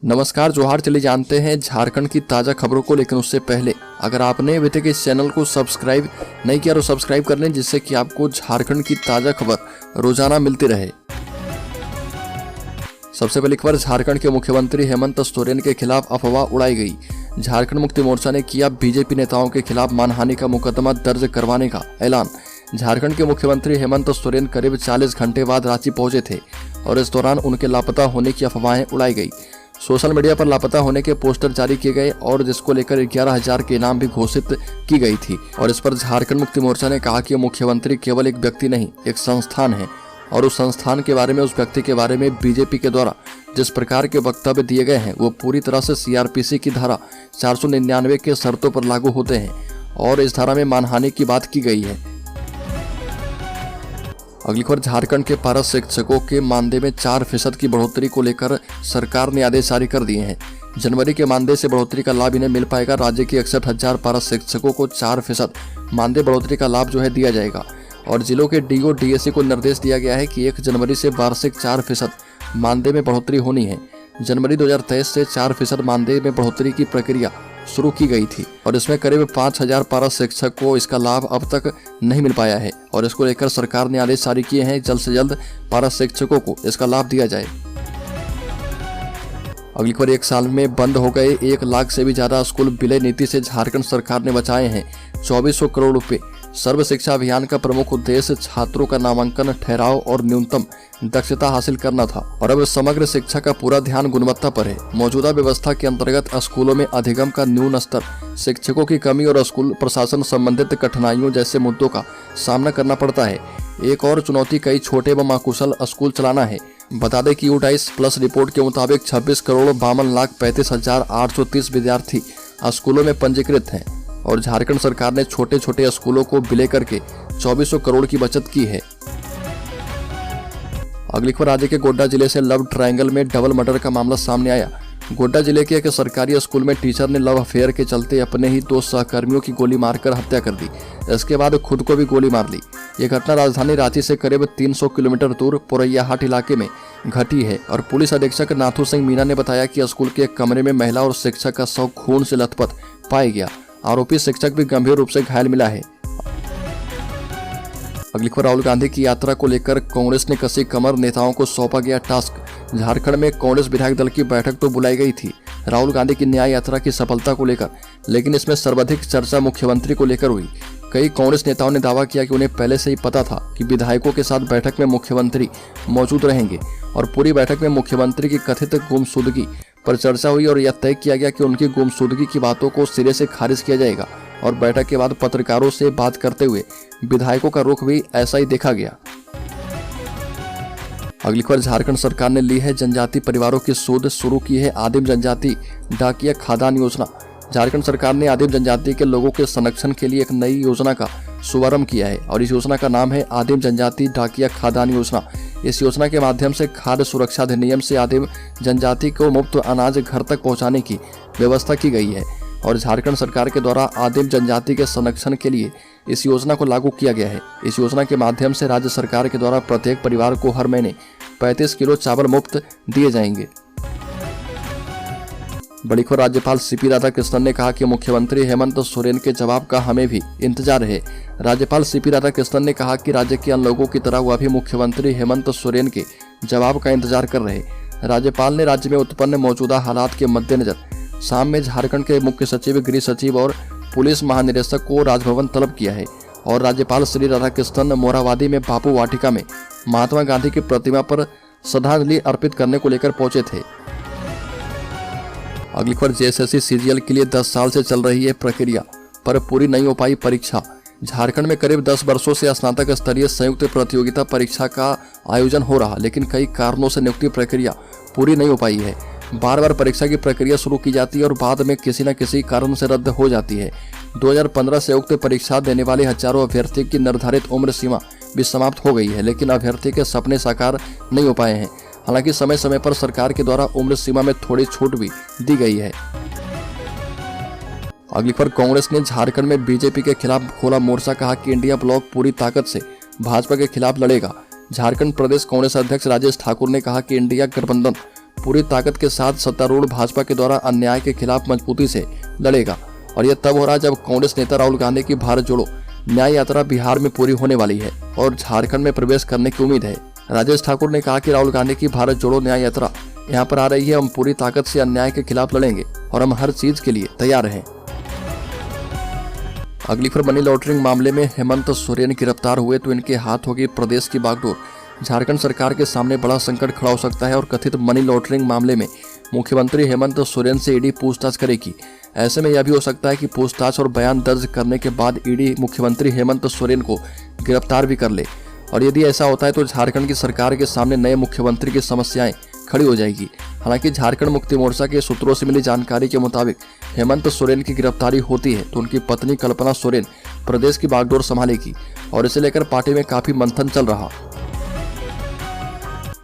नमस्कार जोहार। चलिए जानते हैं झारखंड की ताज़ा खबरों को, लेकिन उससे पहले अगर आपने अभी तक इस चैनल को सब्सक्राइब नहीं किया तो सब्सक्राइब कर लें, जिससे कि आपको झारखंड की ताज़ा खबर रोजाना मिलती रहे। सबसे पहली खबर, झारखंड के मुख्यमंत्री हेमंत सोरेन के खिलाफ अफवाह उड़ाई गई। झारखंड मुक्ति मोर्चा ने किया बीजेपी नेताओं के खिलाफ मानहानि का मुकदमा दर्ज करवाने का ऐलान। झारखंड के मुख्यमंत्री हेमंत सोरेन करीब 40 घंटे बाद रांची पहुंचे थे और इस दौरान उनके लापता होने की अफवाहें उड़ाई गई। सोशल मीडिया पर लापता होने के पोस्टर जारी किए गए और जिसको लेकर 11,000 के इनाम भी घोषित की गई थी। और इस पर झारखंड मुक्ति मोर्चा ने कहा कि मुख्यमंत्री केवल एक व्यक्ति नहीं, एक संस्थान है और उस संस्थान के बारे में, उस व्यक्ति के बारे में बीजेपी के द्वारा जिस प्रकार के वक्तव्य दिए गए हैं वो पूरी तरह से सीआरपीसी की धारा 499 के शर्तों पर लागू होते हैं और इस धारा में मानहानि की बात की गई है। अगली खबर, झारखंड के पारा शिक्षकों के मानदेय में 4% की बढ़ोतरी को लेकर सरकार ने आदेश जारी कर दिए हैं। जनवरी के मानदेय से बढ़ोतरी का लाभ इन्हें मिल पाएगा। राज्य के 61,000 पारा शिक्षकों को 4% मानदेय बढ़ोतरी का लाभ दिया जाएगा और जिलों के डीओ डीएससी को निर्देश दिया गया है कि 1 जनवरी से वार्षिक 4% मानदेय में बढ़ोतरी होनी है। जनवरी 2023 से 4% मानदेय में बढ़ोतरी की प्रक्रिया शुरू की गई थी और इसमें करीब 5,000 पारा शिक्षक को इसका लाभ अब तक नहीं मिल पाया है और इसको लेकर सरकार ने आदेश जारी किए हैं, जल्द से जल्द पारा शिक्षकों को इसका लाभ दिया जाए। अगली खबर, 1 साल में बंद हो गए 1 लाख से भी ज्यादा स्कूल विलय नीति से झारखंड सरकार ने बचाए हैं 2400 करोड़ रुपए। सर्व शिक्षा अभियान का प्रमुख उद्देश्य छात्रों का नामांकन, ठहराव और न्यूनतम दक्षता हासिल करना था और अब समग्र शिक्षा का पूरा ध्यान गुणवत्ता पर है। मौजूदा व्यवस्था के अंतर्गत स्कूलों में अधिगम का न्यून स्तर, शिक्षकों की कमी और स्कूल प्रशासन संबंधित कठिनाइयों जैसे मुद्दों का सामना करना पड़ता है। एक और चुनौती कई छोटे व अकुशल स्कूल चलाना है। बता दें कि U22+ रिपोर्ट के मुताबिक 26,52,35,830 विद्यार्थी स्कूलों में पंजीकृत हैं और झारखंड सरकार ने छोटे छोटे स्कूलों को विलय करके 2400 करोड़ की बचत की है। अगली खबर, राज्य के गोड्डा जिले से लव ट्रायंगल में डबल मर्डर का मामला सामने आया। गोड्डा जिले के एक सरकारी स्कूल में टीचर ने लव अफेयर के चलते अपने ही 2 सहकर्मियों की गोली मारकर हत्या कर दी। इसके बाद खुद को भी गोली मार ली। ये घटना राजधानी रांची से करीब 300 किलोमीटर दूर पोरैयाहाट इलाके में घटी है और पुलिस अधीक्षक नाथू सिंह मीना ने बताया कि स्कूल के एक कमरे में महिला और शिक्षक का शव खून से लथपथ पाया गया। आरोपी शिक्षक भी गंभीर रूप से घायल मिला है। अगली खबर, राहुल गांधी की यात्रा को लेकर कांग्रेस ने कसी कमर, नेताओं को सौंपा गया टास्क। झारखंड में कांग्रेस विधायक दल की बैठक तो बुलाई गई थी राहुल गांधी की न्याय यात्रा की सफलता को लेकर, लेकिन इसमें सर्वाधिक चर्चा मुख्यमंत्री को लेकर हुई। कई कांग्रेस नेताओं ने दावा किया कि उन्हें पहले से ही पता था कि विधायकों के साथ बैठक में मुख्यमंत्री मौजूद रहेंगे और पूरी बैठक में मुख्यमंत्री की कथित गुमशुदगी पर चर्चा हुई और यह तय किया गया कि उनकी गुमशुदगी की बातों को सिरे से खारिज किया जाएगा और बैठक के बाद पत्रकारों से बात करते हुए विधायकों का रुख भी ऐसा ही देखा गया। अगली खबर, झारखंड सरकार ने ली है जनजाति परिवारों की सूद, शुरू की है आदिम जनजाति डाकिया खाद्यान्न योजना। झारखंड सरकार ने आदिम जनजाति के लोगों के संरक्षण के लिए एक नई योजना का शुभारंभ किया है और इस योजना का नाम है आदिम जनजाति डाकिया खाद्यान्न योजना। इस योजना के माध्यम से खाद्य सुरक्षा अधिनियम से आदिम जनजाति को मुफ्त अनाज घर तक पहुंचाने की व्यवस्था की गई है और झारखंड सरकार के द्वारा आदिम जनजाति के संरक्षण के लिए इस योजना को लागू किया गया है। इस योजना के माध्यम से राज्य सरकार के द्वारा प्रत्येक परिवार को हर महीने 35 किलो चावल मुफ्त दिए जाएंगे। बड़ी खबर, राज्यपाल सीपी राधाकृष्णन ने कहा कि मुख्यमंत्री हेमंत सोरेन के जवाब का हमें भी इंतजार है। राज्यपाल सीपी राधाकृष्णन ने कहा कि राज्य के अन्य लोगों की तरह वह भी मुख्यमंत्री हेमंत सोरेन के जवाब का इंतजार कर रहे। राज्यपाल ने राज्य में उत्पन्न मौजूदा हालात के मद्देनजर शाम में झारखंड के मुख्य सचिव, गृह सचिव और पुलिस महानिदेशक को राजभवन तलब किया है और राज्यपाल श्री राधाकृष्णन मोराबादी में बापू वाटिका में महात्मा गांधी की प्रतिमा पर श्रद्धांजलि अर्पित करने को लेकर पहुंचे थे। अगली खबर, जेएसएससी सीजीएल के लिए 10 साल से चल रही है प्रक्रिया पर पूरी नहीं हो पाई परीक्षा। झारखंड में करीब 10 वर्षों से स्नातक स्तरीय संयुक्त प्रतियोगिता परीक्षा का आयोजन हो रहा, लेकिन कई कारणों से नियुक्ति प्रक्रिया पूरी नहीं हो पाई है। बार बार परीक्षा की प्रक्रिया शुरू की जाती है और बाद में किसी न किसी कारण से रद्द हो जाती है। 2015 से संयुक्त परीक्षा देने वाले हजारों अभ्यर्थी की निर्धारित उम्र सीमा भी समाप्त हो गई है, लेकिन अभ्यर्थी के सपने साकार नहीं हो पाए हैं। हालांकि समय समय पर सरकार के द्वारा उम्र सीमा में थोड़ी छूट भी दी गई है। अगली खबर, कांग्रेस ने झारखंड में बीजेपी के खिलाफ खोला मोर्चा, कहा कि इंडिया ब्लॉक पूरी ताकत से भाजपा के खिलाफ लड़ेगा। झारखंड प्रदेश कांग्रेस अध्यक्ष राजेश ठाकुर ने कहा कि इंडिया गठबंधन पूरी ताकत के साथ सत्तारूढ़ भाजपा के द्वारा अन्याय के खिलाफ मजबूती से लड़ेगा। और यह तब हो रहा है जब कांग्रेस नेता राहुल गांधी की भारत जोड़ो न्याय यात्रा बिहार में पूरी होने वाली है और झारखंड में प्रवेश करने की उम्मीद है। राजेश ठाकुर ने कहा कि राहुल गांधी की भारत जोड़ो न्याय यात्रा यहाँ पर आ रही है। हम पूरी ताकत से अन्याय के खिलाफ लड़ेंगे और हम हर चीज के लिए तैयार हैं। अगली खबर, मनी लॉन्ड्रिंग मामले में हेमंत सोरेन गिरफ्तार हुए तो इनके हाथ होगी प्रदेश की बागडोर। झारखंड सरकार के सामने बड़ा संकट खड़ा हो सकता है और कथित मनी लॉन्ड्रिंग मामले में मुख्यमंत्री हेमंत सोरेन से ईडी पूछताछ करेगी। ऐसे में यह भी हो सकता है कि पूछताछ और बयान दर्ज करने के बाद ईडी मुख्यमंत्री हेमंत सोरेन को गिरफ्तार भी कर ले। और यदि ऐसा होता है तो झारखंड की सरकार के सामने नए मुख्यमंत्री की समस्याएं खड़ी हो जाएगी। हालांकि झारखंड मुक्ति मोर्चा के सूत्रों से मिली जानकारी के मुताबिक हेमंत सोरेन की गिरफ्तारी होती है तो उनकी पत्नी कल्पना सोरेन प्रदेश की बागडोर संभालेगी और इसे लेकर पार्टी में काफी मंथन चल रहा।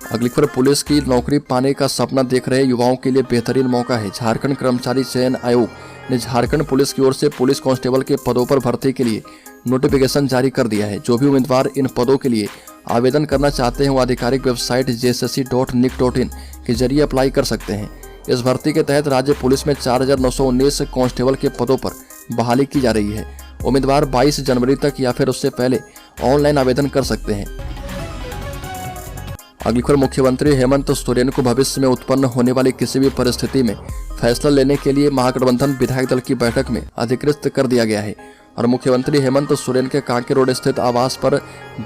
अगली खबर, पुलिस की नौकरी पाने का सपना देख रहे युवाओं के लिए बेहतरीन मौका है। झारखंड कर्मचारी चयन आयोग ने झारखंड पुलिस की ओर से पुलिस कांस्टेबल के पदों पर भर्ती के लिए नोटिफिकेशन जारी कर दिया है। जो भी उम्मीदवार इन पदों के लिए आवेदन करना चाहते हैं वो आधिकारिक वेबसाइट jsse.nic.in के जरिए अप्लाई कर सकते हैं। इस भर्ती के तहत राज्य पुलिस में 4919 कांस्टेबल के पदों पर बहाली की जा रही है। उम्मीदवार 22 जनवरी तक या फिर उससे पहले ऑनलाइन आवेदन कर सकते हैं। अगली खबर, मुख्यमंत्री हेमंत सोरेन को भविष्य में उत्पन्न होने वाली किसी भी परिस्थिति में फैसला लेने के लिए महागठबंधन विधायक दल की बैठक में अधिकृत कर दिया गया है। और मुख्यमंत्री हेमंत सोरेन के कांके रोड स्थित आवास पर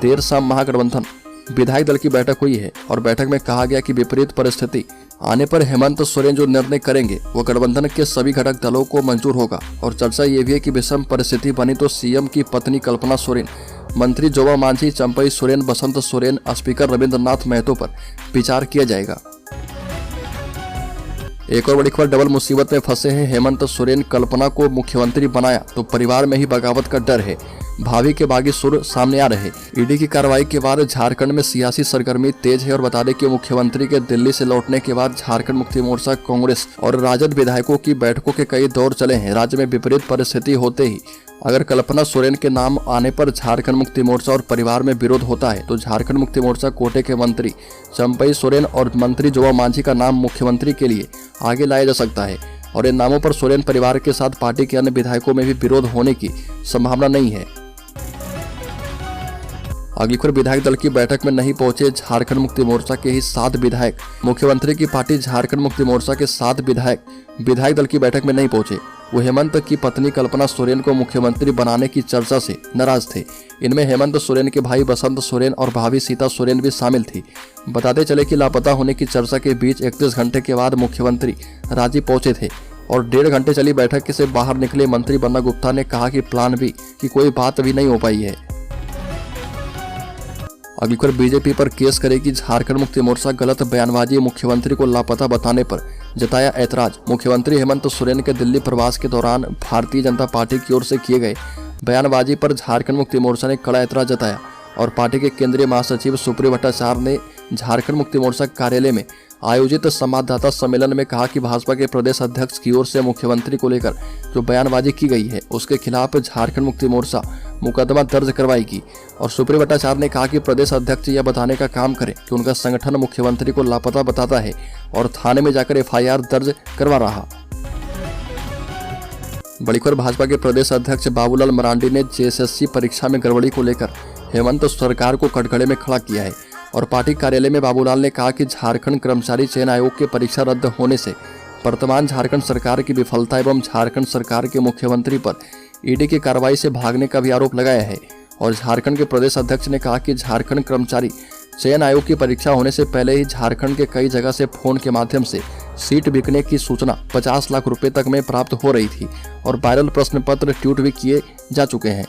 देर शाम महागठबंधन विधायक दल की बैठक हुई है और बैठक में कहा गया कि विपरीत परिस्थिति आने पर हेमंत सोरेन जो निर्णय करेंगे वो गठबंधन के सभी घटक दलों को मंजूर होगा। और चर्चा ये भी है कि विषम परिस्थिति बनी तो सीएम की पत्नी कल्पना सोरेन, मंत्री जोबा मांझी, चंपई सोरेन, बसंत सोरेन, स्पीकर रविंद्रनाथ महतो पर विचार किया जाएगा। एक और बड़ी खबर, डबल मुसीबत में फंसे हैं हेमंत सोरेन। कल्पना को मुख्यमंत्री बनाया तो परिवार में ही बगावत का डर है। भावी के बागी सुर सामने आ रहे। ईडी की कार्रवाई के बाद झारखंड में सियासी सरगर्मी तेज है और बता दें कि मुख्यमंत्री के दिल्ली से लौटने के बाद झारखंड मुक्ति मोर्चा, कांग्रेस और राजद विधायकों की बैठकों के कई दौर चले हैं। राज्य में विपरीत परिस्थिति होते ही अगर कल्पना सोरेन के नाम आने पर झारखंड मुक्ति मोर्चा और परिवार में विरोध होता है तो झारखंड मुक्ति मोर्चा कोटे के मंत्री चंपई सोरेन और मंत्री जोबा मांझी का नाम मुख्यमंत्री के लिए आगे लाया जा सकता है। और इन नामों पर सोरेन परिवार के साथ पार्टी के अन्य विधायकों में भी विरोध होने की संभावना नहीं है। अगली खबर, विधायक दल की बैठक में नहीं पहुंचे झारखंड मुक्ति मोर्चा के ही 7 विधायक। मुख्यमंत्री की पार्टी झारखंड मुक्ति मोर्चा के 7 विधायक दल की बैठक में नहीं पहुंचे। वो हेमंत की पत्नी कल्पना सोरेन को मुख्यमंत्री बनाने की चर्चा से नाराज थे। इनमें हेमंत सोरेन के भाई बसंत सोरेन और भाभी सीता सोरेन भी शामिल थी। बताते चले कि लापता होने की चर्चा के बीच 31 घंटे के बाद मुख्यमंत्री रांची पहुंचे थे और 1.5 घंटे चली बैठक से बाहर निकले मंत्री बन्ना गुप्ता ने कहा कि प्लान बी की कोई बात भी नहीं हो पाई है। अगली खबर, बीजेपी पर केस करेगी झारखंड मुक्ति मोर्चा। गलत बयानबाजी, मुख्यमंत्री को लापता बताने पर जताया ऐतराज। मुख्यमंत्री हेमंत सोरेन के दिल्ली प्रवास के दौरान भारतीय जनता पार्टी की ओर से किए गए बयानबाजी पर झारखंड मुक्ति मोर्चा ने कड़ा ऐतराज जताया और पार्टी के केंद्रीय महासचिव सुप्रियो भट्टाचार्य ने झारखंड मुक्ति मोर्चा कार्यालय में आयोजित संवाददाता सम्मेलन में कहा कि भाजपा के प्रदेश अध्यक्ष की ओर से मुख्यमंत्री को लेकर जो बयानबाजी की गई है उसके खिलाफ झारखंड मुक्ति मोर्चा मुकदमा दर्ज करवाएगी। और सुप्रियो भट्टाचार्य ने कहा कि प्रदेश अध्यक्ष यह बताने का काम करें कि उनका संगठन मुख्यमंत्री को लापता बताता है और थाने में जाकर एफआईआर दर्ज करवा रहा। बड़ी खबर, भाजपा के प्रदेश अध्यक्ष बाबूलाल मरांडी ने जेएसएससी परीक्षा में गड़बड़ी को लेकर हेमंत सरकार को कटघरे में खड़ा किया है और पार्टी कार्यालय में बाबूलाल ने कहा कि झारखंड कर्मचारी चयन आयोग के परीक्षा रद्द होने से वर्तमान झारखंड सरकार की विफलता एवं झारखंड सरकार के मुख्यमंत्री पर ईडी की कार्रवाई से भागने का भी आरोप लगाया है। और झारखंड के प्रदेश अध्यक्ष ने कहा कि झारखंड कर्मचारी चयन आयोग की परीक्षा होने से पहले ही झारखंड के कई जगह से फोन के माध्यम से सीट बिकने की सूचना 50 लाख रुपए तक में प्राप्त हो रही थी और वायरल प्रश्न पत्र ट्वीट भी किए जा चुके हैं।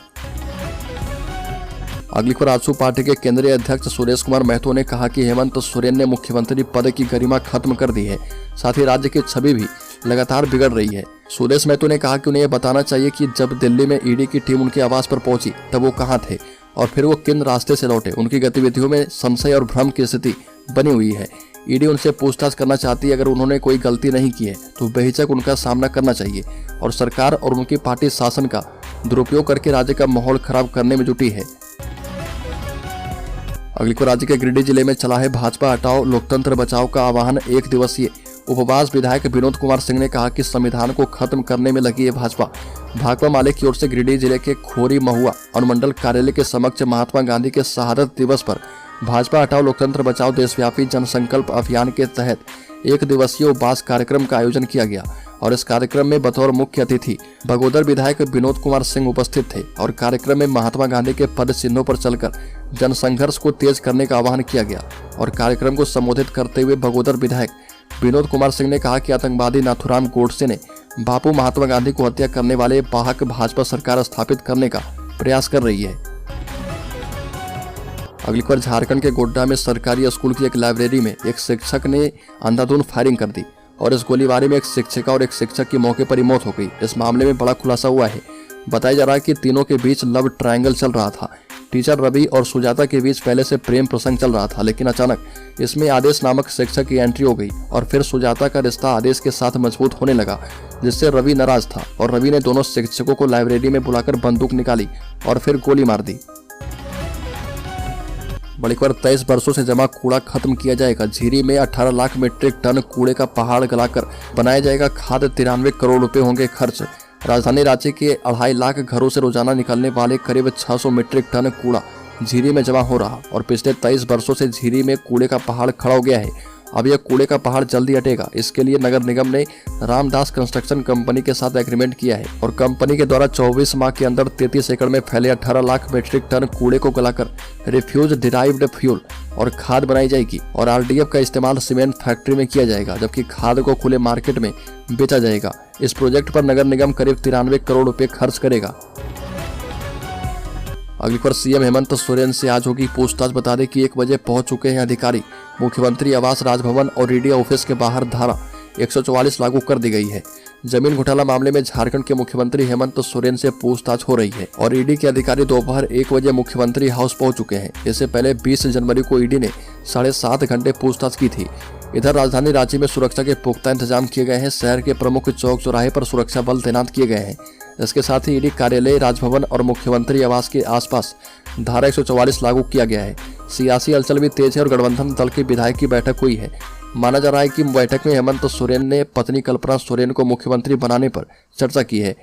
अगली खबर, आजसू पार्टी के केंद्रीय अध्यक्ष सुरेश कुमार महतो ने कहा कि हेमंत सोरेन ने मुख्यमंत्री पद की गरिमा खत्म कर दी है, साथ ही राज्य की छवि भी लगातार बिगड़ रही है। सुरेश महतो ने कहा कि उन्हें यह बताना चाहिए कि जब दिल्ली में ईडी की टीम उनके आवास पर पहुंची तब वो कहां थे और फिर वो किन रास्ते से लौटे। उनकी गतिविधियों में संशय और भ्रम की स्थिति बनी हुई है। ईडी उनसे पूछताछ करना चाहती है। अगर उन्होंने कोई गलती नहीं की है तो बेहिचक उनका सामना करना चाहिए। और सरकार और उनकी पार्टी शासन का दुरुपयोग करके राज्य का माहौल खराब करने में जुटी है। अगली को राज्य के गिरिडीह जिले में चला है भाजपा हटाओ लोकतंत्र बचाओ का आह्वान 1 दिवसीय उपवास। विधायक विनोद कुमार सिंह ने कहा कि संविधान को खत्म करने में लगी है भाकपा माले की ओर से गिरिडीह जिले के खोरी महुआ अनुमंडल कार्यालय के समक्ष महात्मा गांधी के शहादत दिवस पर भाजपा हटाओ लोकतंत्र बचाओ देशव्यापी जनसंकल्प अभियान के तहत 1 दिवसीय उपवास कार्यक्रम का आयोजन किया गया और इस कार्यक्रम में बतौर मुख्य अतिथि बगोदर विधायक विनोद कुमार सिंह उपस्थित थे और कार्यक्रम में महात्मा गांधी के पद चिन्हों पर चलकर जनसंघर्ष को तेज करने का आह्वान किया गया और कार्यक्रम को संबोधित करते हुए बगोदर विधायक विनोद कुमार सिंह ने कहा कि आतंकवादी नाथूराम गोडसे ने बापू महात्मा गांधी को हत्या करने वाले वाहक भाजपा सरकार स्थापित करने का प्रयास कर रही है। अगली खबर झारखंड के गोड्डा में सरकारी स्कूल की एक लाइब्रेरी में एक शिक्षक ने अंधाधुंध फायरिंग कर दी और इस गोलीबारी में एक शिक्षिका और एक शिक्षक की मौके पर ही मौत हो गई। इस मामले में बड़ा खुलासा हुआ है। बताया जा रहा है कि तीनों के बीच लव ट्रायंगल चल रहा था। टीचर रवि और सुजाता के बीच पहले से प्रेम प्रसंग चल रहा था, लेकिन अचानक इसमें आदेश नामक शिक्षक की एंट्री हो गई और फिर सुजाता का रिश्ता आदेश के साथ मजबूत होने लगा, जिससे रवि नाराज था और रवि ने दोनों शिक्षकों को लाइब्रेरी में बुलाकर बंदूक निकाली और फिर गोली मार दी। बड़ी खबर 23 वर्षों से जमा कूड़ा खत्म किया जाएगा। झीरी में 18 लाख मीट्रिक टन कूड़े का पहाड़ गलाकर बनाया जाएगा खाद। 93 करोड़ रुपए होंगे खर्च। राजधानी रांची के 2.5 लाख घरों से रोजाना निकलने वाले करीब 600 मीट्रिक टन कूड़ा झीरी में जमा हो रहा और पिछले 23 वर्षों से झीरी में कूड़े का पहाड़ खड़ा हो गया है। अब यह कूड़े का पहाड़ जल्दी हटेगा। इसके लिए नगर निगम ने रामदास कंस्ट्रक्शन कंपनी के साथ एग्रीमेंट किया है और कंपनी के द्वारा 24 माह के अंदर 33 एकड़ में फैले 18 लाख मीट्रिक टन कूड़े को गलाकर रिफ्यूज डिराइव्ड फ्यूल और खाद बनाई जाएगी और RDF का इस्तेमाल सीमेंट फैक्ट्री में किया जाएगा, जबकि खाद को खुले मार्केट में बेचा जाएगा। इस प्रोजेक्ट पर नगर निगम करीब 93 करोड़ रुपए खर्च करेगा। अगली खबर सीएम हेमंत सोरेन से आज होगी पूछताछ। बता दें कि 1 बजे पहुंच चुके हैं अधिकारी। मुख्यमंत्री आवास, राजभवन और ईडी ऑफिस के बाहर धारा 144 लागू कर दी गई है। जमीन घोटाला मामले में झारखंड के मुख्यमंत्री हेमंत सोरेन से पूछताछ हो रही है और ईडी के अधिकारी दोपहर 1 बजे मुख्यमंत्री हाउस पहुंच चुके हैं। इससे पहले 20 जनवरी को ईडी ने 7.5 घंटे पूछताछ की थी। इधर राजधानी रांची में सुरक्षा के पुख्ता इंतजाम किए गए हैं। शहर के प्रमुख चौक चौराहे पर सुरक्षा बल तैनात किए गए हैं। इसके साथ ही ईडी कार्यालय, राजभवन और मुख्यमंत्री आवास के आसपास धारा 144 लागू किया गया है। सियासी हलचल भी तेज है और गठबंधन दल के विधायक की बैठक हुई है। माना जा रहा है कि बैठक में हेमंत सोरेन ने पत्नी कल्पना सोरेन को मुख्यमंत्री बनाने पर चर्चा की है।